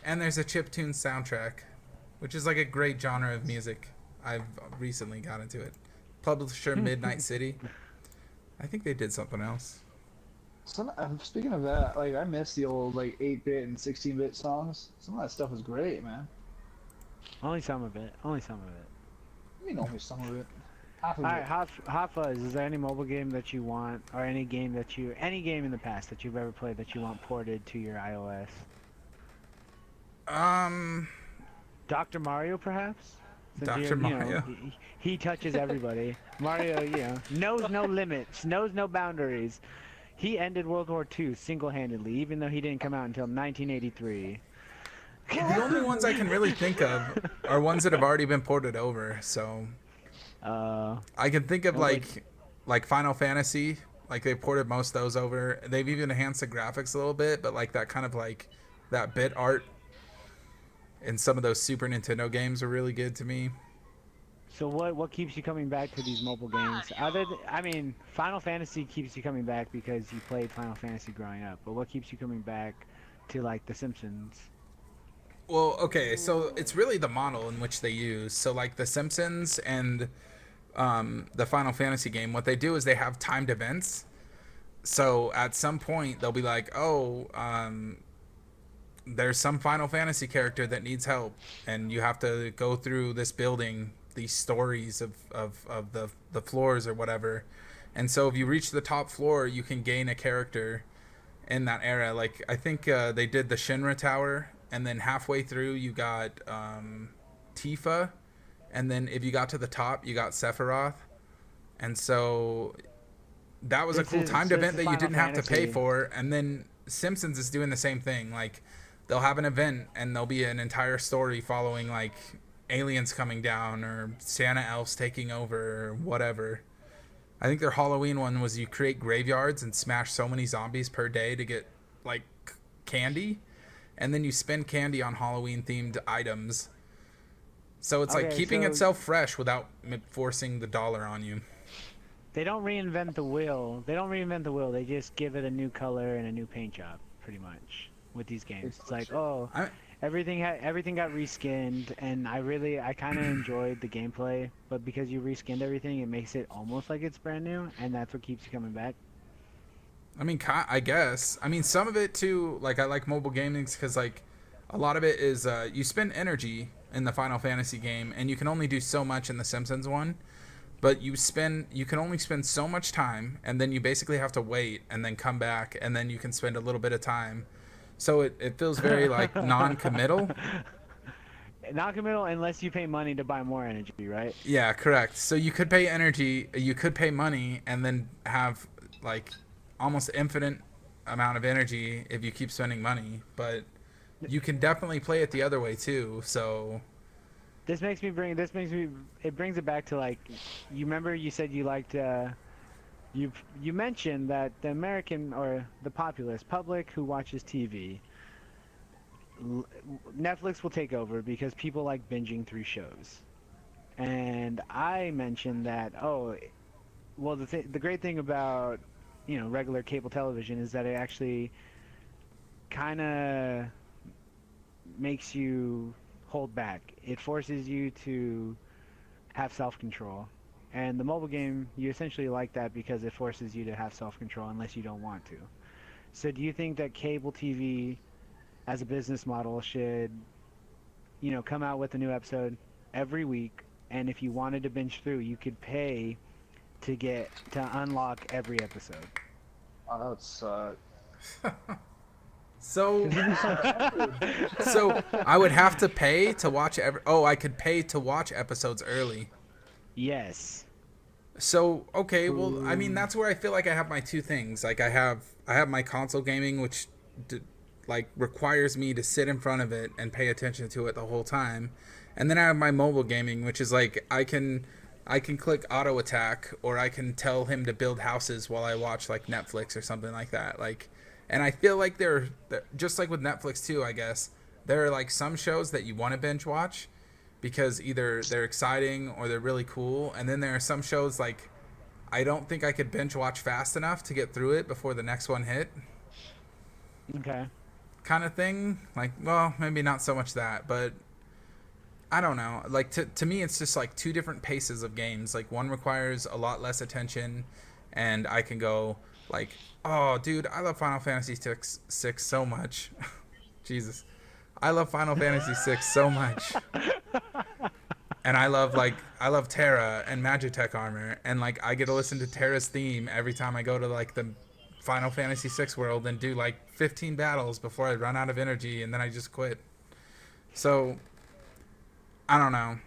Speaker 2: And there's a chiptune soundtrack, which is like a great genre of music. I've recently got into it. Publisher Midnight City. I think they did something else.
Speaker 4: Speaking of that, like I miss the old like 8-bit and 16-bit songs. Some of that stuff was great, man.
Speaker 1: Only some of it.
Speaker 4: I mean, only some of it. Half of it.
Speaker 1: Alright, Hot Fuzz, is there any mobile game that you want, or any game in the past that you've ever played that you want ported to your iOS? Dr. Mario, perhaps?
Speaker 2: Dr. Mario.
Speaker 1: He touches everybody. Mario, knows no limits, knows no boundaries. He ended World War II single-handedly, even though he didn't come out until 1983.
Speaker 2: The only ones I can really think of are ones that have already been ported over, so... I can think of like Final Fantasy, like they ported most of those over. They've even enhanced the graphics a little bit, but like that kind of like that bit art in some of those Super Nintendo games are really good to me.
Speaker 1: So what keeps you coming back to these mobile games? I mean, Final Fantasy keeps you coming back because you played Final Fantasy growing up. But what keeps you coming back to like The Simpsons?
Speaker 2: Well, okay, so it's really the model in which they use. So like The Simpsons and the Final Fantasy game, what they do is they have timed events. So at some point they'll be like, oh, there's some Final Fantasy character that needs help, and you have to go through this building, these stories of the floors or whatever. And so if you reach the top floor, you can gain a character in that era. Like, I think they did the Shinra Tower, and then halfway through you got Tifa, and then if you got to the top, you got Sephiroth. And so that was a cool timed event that you didn't have to pay for. And then Simpsons is doing the same thing. Like, they'll have an event and there'll be an entire story following like aliens coming down or Santa elves taking over or whatever. I think their Halloween one was you create graveyards and smash so many zombies per day to get like candy, and then you spend candy on Halloween themed items. So it's like keeping itself fresh without forcing the dollar on you.
Speaker 1: They don't reinvent the wheel. They just give it a new color and a new paint job, pretty much, with these games. It's like, everything got reskinned, and I kind of enjoyed the gameplay, but because you reskinned everything, it makes it almost like it's brand new, and that's what keeps you coming back.
Speaker 2: I mean, I guess. I mean, some of it too. Like, I like mobile gaming because like a lot of it is you spend energy in the Final Fantasy game, and you can only do so much in the Simpsons one. But you can only spend so much time, and then you basically have to wait and then come back, and then you can spend a little bit of time. So it feels very like non-committal.
Speaker 1: Non-committal unless you pay money to buy more energy, right?
Speaker 2: Yeah, correct. So you could pay money, and then have like almost infinite amount of energy if you keep spending money. But you can definitely play it the other way too. So
Speaker 1: it brings it back to like, you remember you said you liked you mentioned that the American or the populace public who watches TV, Netflix will take over because people like binging through shows. And I mentioned that, the great thing about, regular cable television is that it actually kind of makes you hold back. It forces you to have self-control. And the mobile game, you essentially like that because it forces you to have self-control unless you don't want to. So do you think that cable TV as a business model should, come out with a new episode every week, and if you wanted to binge through, you could pay to unlock every episode?
Speaker 4: Oh, that would suck.
Speaker 2: So I would have to pay to watch I could pay to watch episodes early.
Speaker 1: Yes.
Speaker 2: So, okay, well, I mean, that's where I feel like I have my two things. Like, I have my console gaming, which requires me to sit in front of it and pay attention to it the whole time. And then I have my mobile gaming, which is like I can click auto attack, or I can tell him to build houses while I watch like Netflix or something like that. Like, and I feel like they're just like with Netflix too, I guess. There are like some shows that you want to binge watch because either they're exciting or they're really cool. And then there are some shows like I don't think I could binge watch fast enough to get through it before the next one hit.
Speaker 1: Okay.
Speaker 2: Kind of thing. Like, well, maybe not so much that, but I don't know. Like, to me, it's just like two different paces of games. Like, one requires a lot less attention, and I can go like, oh, dude, I love Final Fantasy 6 so much. Jesus. I love Final Fantasy 6 so much. And I love Terra and Magitech armor, and like I get to listen to Terra's theme every time I go to like the Final Fantasy 6 world and do like 15 battles before I run out of energy, and then I just quit. So I don't know.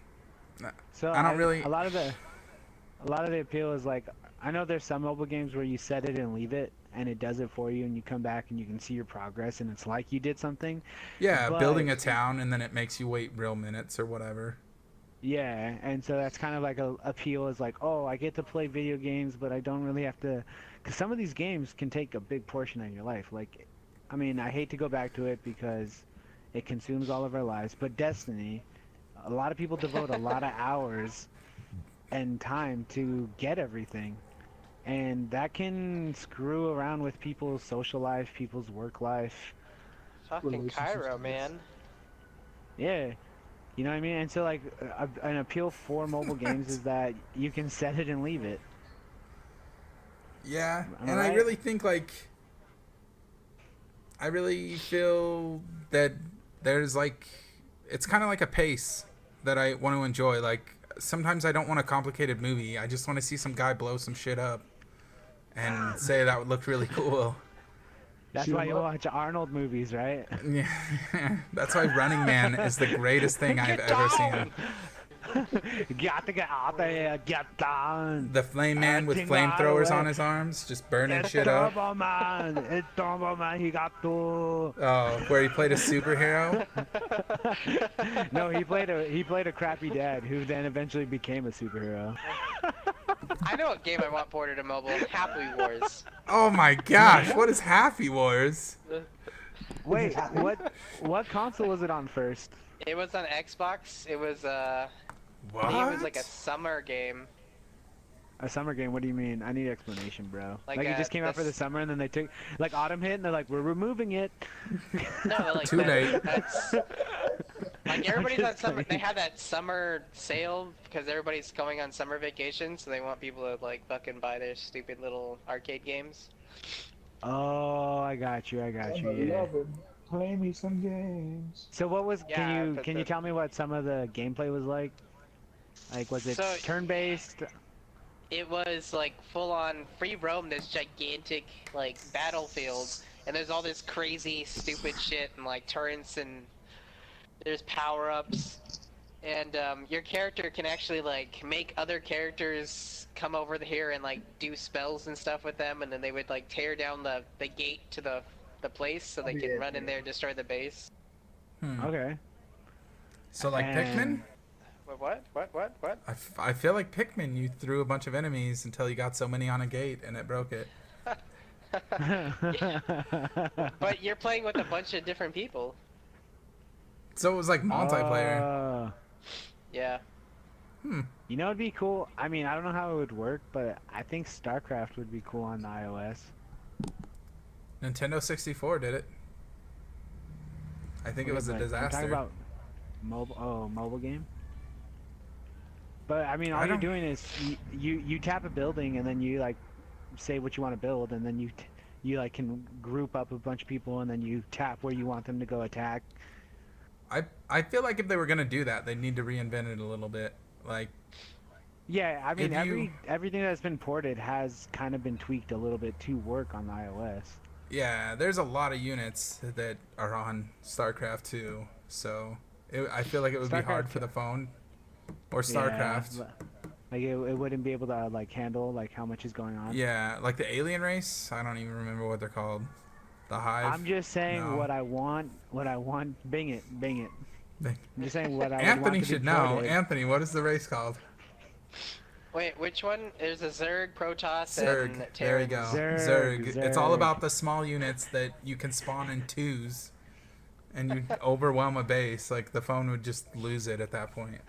Speaker 1: So
Speaker 2: I don't really.
Speaker 1: A lot of the appeal is like, I know there's some mobile games where you set it and leave it, and it does it for you, and you come back and you can see your progress, and it's like you did something.
Speaker 2: Yeah,
Speaker 1: but
Speaker 2: building a town, and then it makes you wait real minutes or whatever.
Speaker 1: Yeah, and so that's kind of like a appeal is like, oh, I get to play video games, but I don't really have to, because some of these games can take a big portion of your life. Like, I mean, I hate to go back to it because it consumes all of our lives, but Destiny, a lot of people devote a lot of hours and time to get everything. And that can screw around with people's social life, people's work life.
Speaker 3: Fucking
Speaker 4: Relationship
Speaker 3: Cairo,
Speaker 4: status.
Speaker 3: man.
Speaker 1: Yeah. You know what I mean? And so, like, an appeal for mobile games is that you can set it and leave it.
Speaker 2: Yeah,
Speaker 1: Am I
Speaker 2: and I
Speaker 1: right?
Speaker 2: really think like I really feel that there's like it's kind of like a pace that I want to enjoy. Like sometimes I don't want a complicated movie. I just want to see some guy blow some shit up and say that would look really cool.
Speaker 1: That's
Speaker 4: Shoot
Speaker 1: why
Speaker 4: 'em
Speaker 1: you
Speaker 4: up.
Speaker 1: watch Arnold movies, right?
Speaker 2: Yeah, that's why Running Man is the greatest thing I've
Speaker 3: Get
Speaker 2: ever
Speaker 3: down!
Speaker 2: seen.
Speaker 1: Got to get out there, get down.
Speaker 2: The Flame Man with
Speaker 1: Tingle all the
Speaker 2: flamethrowers
Speaker 1: way.
Speaker 2: on his arms, just burning
Speaker 1: It's
Speaker 2: shit up.
Speaker 1: Turbo Man. It's Turbo Man. He got to.
Speaker 2: Oh, where he played a superhero.
Speaker 1: No, he played a crappy dad who then eventually became a superhero.
Speaker 3: I know what game I want ported to mobile. Happy Wars.
Speaker 2: Oh my gosh, what is Happy Wars?
Speaker 1: Wait, what console was it on first?
Speaker 3: It was on Xbox. It was I
Speaker 2: What?
Speaker 3: think it was like a summer game.
Speaker 1: A summer game? What do you mean? I need explanation, bro.
Speaker 3: Like,
Speaker 1: Like it just came out for the
Speaker 3: this-
Speaker 1: summer and then they took like autumn hit and they're like, we're removing it.
Speaker 3: No, like
Speaker 2: Too late.
Speaker 3: That's like everybody's on
Speaker 1: just
Speaker 3: summer. They
Speaker 1: saying.
Speaker 3: have that summer sale because everybody's going on summer vacation, so they want people to like fucking buy their stupid little arcade games.
Speaker 1: Oh, I got you.
Speaker 4: I'm
Speaker 1: Yeah.
Speaker 4: loving. Play me some games.
Speaker 1: So what was?
Speaker 3: Yeah,
Speaker 1: Can you
Speaker 3: but
Speaker 1: can you
Speaker 3: the-
Speaker 1: tell me what some of the gameplay was like? Like was it
Speaker 3: So-
Speaker 1: turn-based?
Speaker 3: It was like full on free roam, this gigantic like battlefield, and there's all this crazy stupid shit and like turrets and there's power ups, and your character can actually like make other characters come over here and like do spells and stuff with them, and then they would like tear down the gate to the place so they can run in there and destroy the base.
Speaker 1: Okay.
Speaker 2: So like Pikmin?
Speaker 1: And-
Speaker 3: What?
Speaker 2: I feel like Pikmin, you threw a bunch of enemies until you got so many on a gate and it broke it.
Speaker 3: But you're playing with a bunch of different people.
Speaker 2: So it was like multiplayer.
Speaker 1: Oh.
Speaker 3: Yeah.
Speaker 1: You know it'd be cool? I mean, I don't know how it would work, but I think StarCraft would be cool on the iOS.
Speaker 2: Nintendo 64 did it. I think it was a
Speaker 1: I'm
Speaker 2: disaster.
Speaker 1: talking about mobile game. But I mean, all
Speaker 2: I
Speaker 1: you're
Speaker 2: don't-
Speaker 1: doing is you tap a building and then you like say what you want to build, and then you like can group up a bunch of people and then you tap where you want them to go attack.
Speaker 2: I feel like if they were gonna do that, they need to reinvent it a little bit. Like
Speaker 1: Yeah, I mean
Speaker 2: If you-
Speaker 1: everything that's been ported has kind of been tweaked a little bit to work on the iOS.
Speaker 2: yeah, there's a lot of units that are on StarCraft 2, so I feel like it would be hard
Speaker 1: StarCraft
Speaker 2: for the phone or
Speaker 1: Yeah,
Speaker 2: StarCraft.
Speaker 1: like it wouldn't be able to like handle like how much is going on.
Speaker 2: Yeah, like the alien race. I don't even remember what they're called. The Hive.
Speaker 1: I'm just saying
Speaker 2: No.
Speaker 1: what I want. Bing it.
Speaker 2: Bing.
Speaker 1: I'm just saying what I would
Speaker 2: Anthony
Speaker 1: want to be
Speaker 2: should know.
Speaker 1: ported.
Speaker 2: Anthony, what is the race called?
Speaker 3: Wait, which one? There's a Zerg, Protoss,
Speaker 2: Zerg.
Speaker 3: and
Speaker 2: There you
Speaker 3: Terrans.
Speaker 2: go.
Speaker 1: Zerg,
Speaker 2: It's all
Speaker 1: Zerg.
Speaker 2: about the small units that you can spawn in twos, and you overwhelm a base. Like the phone would just lose it at that point.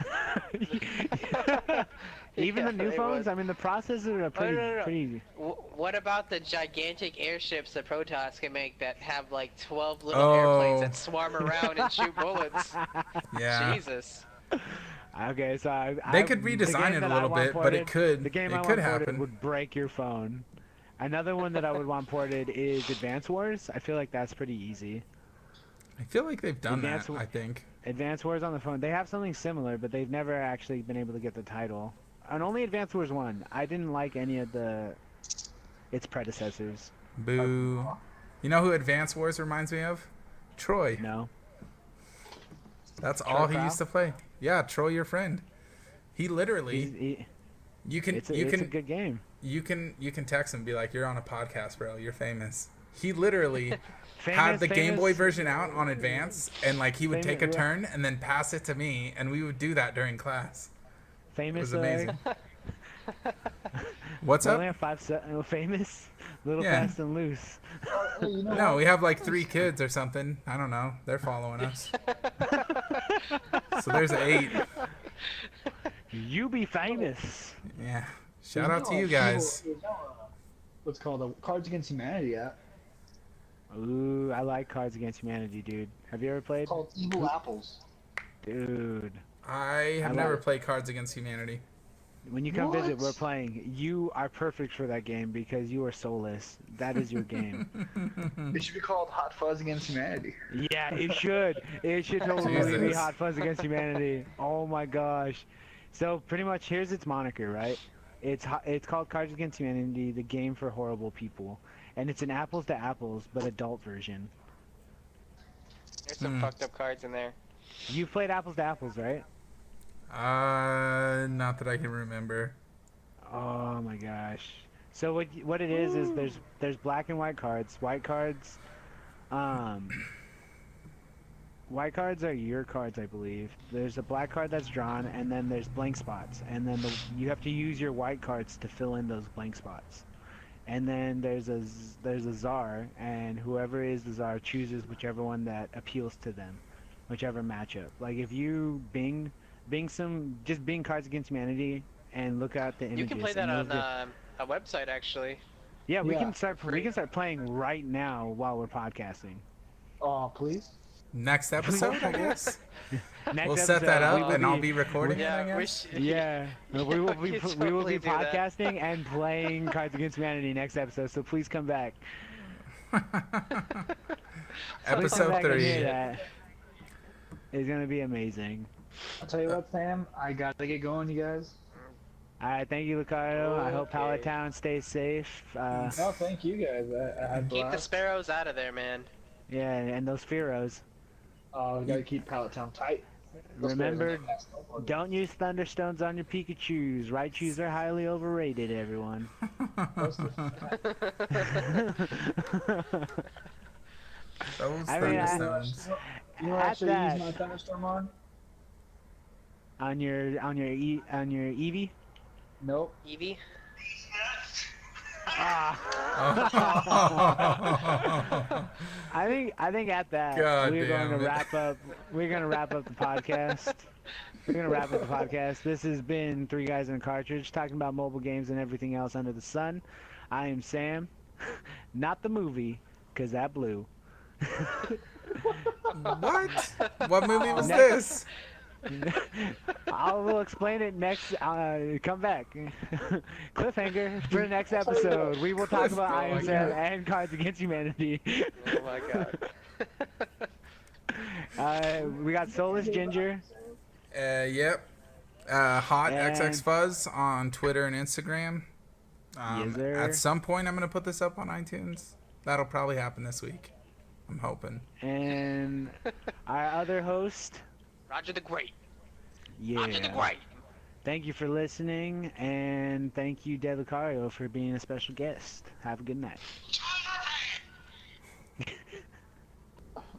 Speaker 1: Even the
Speaker 3: Yeah,
Speaker 1: new
Speaker 3: they
Speaker 1: phones.
Speaker 3: would.
Speaker 1: I mean, the processors are pretty
Speaker 3: no.
Speaker 1: pretty.
Speaker 3: What about the gigantic airships that Protoss can make that have like 12 little
Speaker 2: Oh.
Speaker 3: airplanes that swarm around and shoot bullets?
Speaker 2: Yeah.
Speaker 3: Jesus.
Speaker 1: Okay, so
Speaker 2: They could
Speaker 1: the
Speaker 2: redesign
Speaker 1: game
Speaker 2: it a
Speaker 1: that I
Speaker 2: little
Speaker 1: want
Speaker 2: bit, but it
Speaker 1: ported-
Speaker 2: could.
Speaker 1: The game
Speaker 2: It
Speaker 1: I
Speaker 2: could
Speaker 1: want ported
Speaker 2: happen.
Speaker 1: would break your phone. Another one that I would want ported is Advance Wars. I feel like that's pretty easy.
Speaker 2: I feel like they've done that.
Speaker 1: Advanced-
Speaker 2: I think.
Speaker 1: Advance Wars on the phone. They have something similar, but they've never actually been able to get the title. And only Advance Wars 1. I didn't like any of its predecessors.
Speaker 2: Boo. You know who Advance Wars reminds me of? Troy.
Speaker 1: No.
Speaker 2: That's
Speaker 1: Troy
Speaker 2: all he
Speaker 1: Prow?
Speaker 2: used to play. Yeah, Troy, your friend. He literally. You can
Speaker 1: It's
Speaker 2: you
Speaker 1: a
Speaker 2: can
Speaker 1: good game.
Speaker 2: you can text him and be like, "You're on a podcast, bro. You're famous." He literally had
Speaker 1: Famous-
Speaker 2: the Game Boy
Speaker 1: famous-
Speaker 2: version out on Advance, and like he would take a
Speaker 1: Famous-
Speaker 2: turn and then pass it to me, and we would do that during class. It
Speaker 1: Famous.
Speaker 2: was amazing. What's
Speaker 1: We only
Speaker 2: up?
Speaker 1: have famous, Little
Speaker 2: Yeah.
Speaker 1: Fast and Loose.
Speaker 4: Hey, you know
Speaker 2: No,
Speaker 4: what?
Speaker 2: we have like 3 kids or something. I don't know. They're following us. So there's 8.
Speaker 1: You be famous.
Speaker 2: Yeah. Shout out to you guys.
Speaker 4: What's called a Cards Against Humanity app.
Speaker 1: Ooh, I like Cards Against Humanity, dude. Have you ever played?
Speaker 4: It's called Evil Apples.
Speaker 1: Dude.
Speaker 2: I have
Speaker 1: I
Speaker 2: never
Speaker 1: like-
Speaker 2: played Cards Against Humanity.
Speaker 1: When you come visit,
Speaker 4: What?
Speaker 1: we're playing. You are perfect for that game because you are soulless. That is your game.
Speaker 4: It should be called Hot Fuzz Against Humanity.
Speaker 1: Yeah, it should. It should totally be
Speaker 2: Jesus.
Speaker 1: Hot Fuzz Against Humanity. Oh my gosh. So pretty much, here's its moniker, right? It's called Cards Against Humanity, the game for horrible people, and it's an apples to apples but adult version.
Speaker 3: There's some fucked up cards in there.
Speaker 1: You've played apples to apples, right?
Speaker 2: Not that I can remember.
Speaker 1: Oh my gosh. So what it is there's black and white cards. White cards are your cards, I believe. There's a black card that's drawn, and then there's blank spots, and then you have to use your white cards to fill in those blank spots. And then there's a czar, and whoever is the czar chooses whichever one that appeals to them, whichever matchup. Like if you Bing Cards Against Humanity and look at the images.
Speaker 3: You can play that
Speaker 1: and
Speaker 3: on
Speaker 1: you'll
Speaker 3: a website actually.
Speaker 1: yeah, we
Speaker 4: Yeah.
Speaker 1: can start playing right now while we're podcasting.
Speaker 4: Oh, please.
Speaker 2: Next episode, I guess.
Speaker 1: Next
Speaker 2: We'll set that
Speaker 1: episode, we
Speaker 2: up,
Speaker 1: will
Speaker 2: and I'll be recording it, I
Speaker 3: Yeah,
Speaker 2: guess.
Speaker 1: Yeah, we will be
Speaker 3: We could
Speaker 1: we will
Speaker 3: totally
Speaker 1: be
Speaker 3: do that.
Speaker 1: podcasting and playing Cards Against Humanity next episode. So please come back. Please come
Speaker 2: Episode
Speaker 1: back and
Speaker 2: 3.
Speaker 1: hear that. It's gonna be amazing.
Speaker 4: I'll tell you what, Sam. I gotta get going, you guys.
Speaker 1: All right, thank you, Ricardo. I hope
Speaker 3: Okay.
Speaker 1: Pallet Town stays safe.
Speaker 4: No, thank you guys. I had
Speaker 3: Keep the
Speaker 4: blast.
Speaker 3: sparrows out of there, man.
Speaker 1: Yeah, and those Fearos.
Speaker 4: Oh, we gotta keep Pallet Town tight. Those
Speaker 1: Remember,
Speaker 4: players are not
Speaker 1: don't use Thunderstones on your Pikachus. Raichus are highly overrated, everyone.
Speaker 4: Those-
Speaker 2: Those
Speaker 1: I mean,
Speaker 2: Thunderstones.
Speaker 4: You know what I
Speaker 1: At
Speaker 4: should
Speaker 1: that.
Speaker 4: use my Thunderstorm on?
Speaker 1: on your Eevee.
Speaker 4: Nope.
Speaker 3: Eevee?
Speaker 1: Ah. I think at that
Speaker 2: God
Speaker 1: we're going to
Speaker 2: damn it.
Speaker 1: wrap up. We're going to wrap up the podcast. We're going to wrap up the podcast. This has been Three Guys in a Cartridge talking about mobile games and everything else under the sun. I am Sam, not the movie, cause that blew.
Speaker 2: What? What movie was
Speaker 1: Next-
Speaker 2: this?
Speaker 1: I will explain it next. Come back. Cliffhanger for the next episode. We will talk about
Speaker 2: Oh
Speaker 1: I
Speaker 2: my
Speaker 1: Am Sam
Speaker 2: God.
Speaker 1: and Cards Against Humanity.
Speaker 3: Oh my god.
Speaker 1: We got Soulless Ginger.
Speaker 2: Yep. Hot
Speaker 1: And-
Speaker 2: XX Fuzz on Twitter and Instagram.
Speaker 1: Yes, sir.
Speaker 2: At some point, I'm gonna put this up on iTunes. That'll probably happen this week. I'm hoping.
Speaker 1: And our other host.
Speaker 3: Roger the Great.
Speaker 1: Yeah.
Speaker 3: Roger the Great.
Speaker 1: Thank you for listening, and thank you, De Lucario, for being a special guest. Have a good night.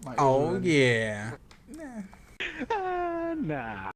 Speaker 4: My
Speaker 2: Oh
Speaker 4: earbuds.
Speaker 2: yeah.
Speaker 1: Nah.